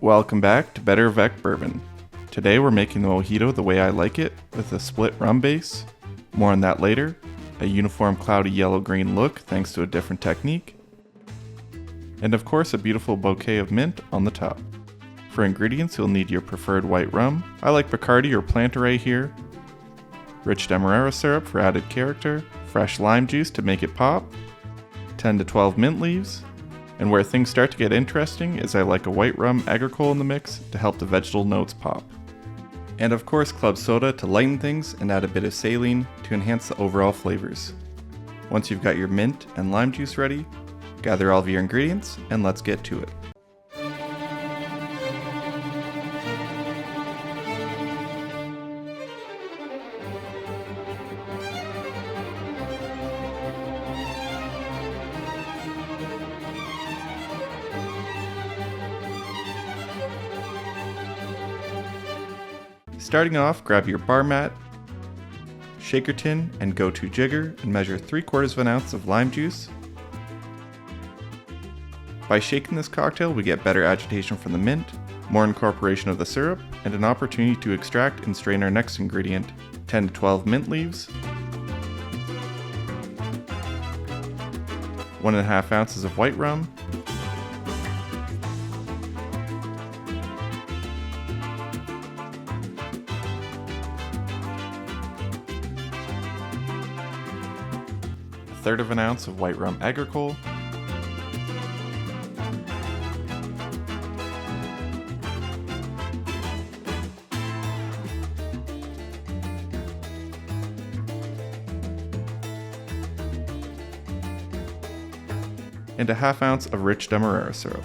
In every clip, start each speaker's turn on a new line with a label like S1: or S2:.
S1: Welcome back to BetterAvecBourbon. Today we're making the mojito the way I like it, with a split rum base. More on that later. A uniform cloudy yellow-green look thanks to a different technique. And of course a beautiful bouquet of mint on the top. For ingredients you'll need your preferred white rum. I like Bacardi or Plantaray here. Rich Demerara syrup for added character. Fresh lime juice to make it pop. 10 to 12 mint leaves. And where things start to get interesting is I like a white rum agricole in the mix to help the vegetal notes pop. And of course club soda to lighten things and add a bit of saline to enhance the overall flavors. Once you've got your mint and lime juice ready, gather all of your ingredients and let's get to it. Starting off, grab your bar mat, shaker tin, and go-to jigger and measure 3/4 of an ounce of lime juice. By shaking this cocktail, we get better agitation from the mint, more incorporation of the syrup, and an opportunity to extract and strain our next ingredient, 10 to 12 mint leaves, 1.5 ounces of white rum, a 1/3 of an ounce of white rum agricole, and a 1/2 ounce of rich Demerara syrup.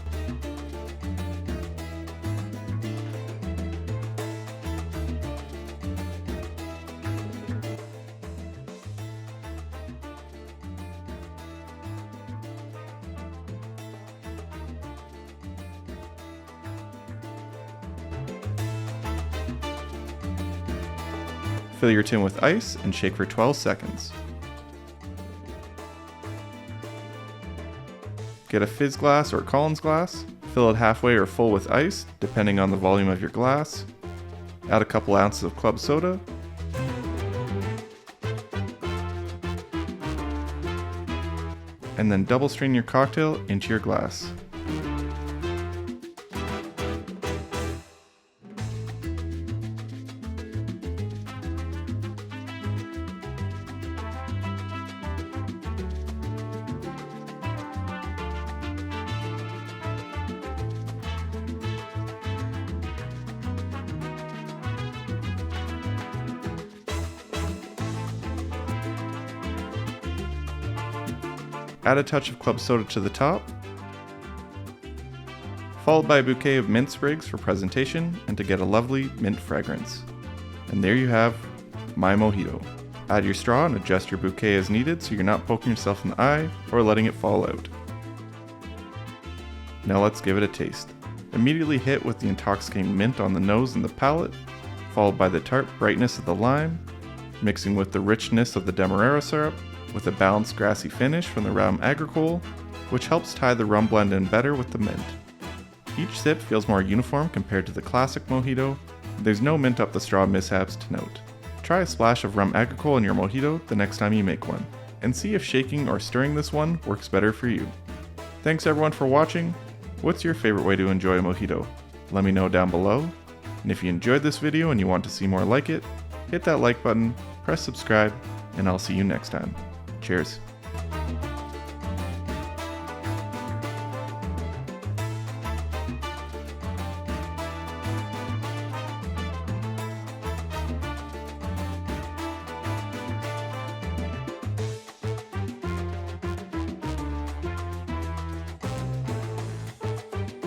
S1: Fill your tin with ice and shake for 12 seconds. Get a fizz glass or Collins glass, fill it halfway or full with ice, depending on the volume of your glass. Add a couple ounces of club soda. And then double strain your cocktail into your glass. Add a touch of club soda to the top, followed by a bouquet of mint sprigs for presentation and to get a lovely mint fragrance. And there you have my mojito. Add your straw and adjust your bouquet as needed so you're not poking yourself in the eye or letting it fall out. Now let's give it a taste. Immediately hit with the intoxicating mint on the nose and the palate, followed by the tart brightness of the lime, mixing with the richness of the Demerara syrup, with a balanced grassy finish from the rum agricole, which helps tie the rum blend in better with the mint. Each sip feels more uniform compared to the classic mojito. There's no mint up the straw mishaps to note. Try a splash of rum agricole in your mojito the next time you make one, and see if shaking or stirring this one works better for you. Thanks everyone for watching. What's your favorite way to enjoy a mojito? Let me know down below. And if you enjoyed this video and you want to see more like it, hit that like button, press subscribe, and I'll see you next time. Cheers.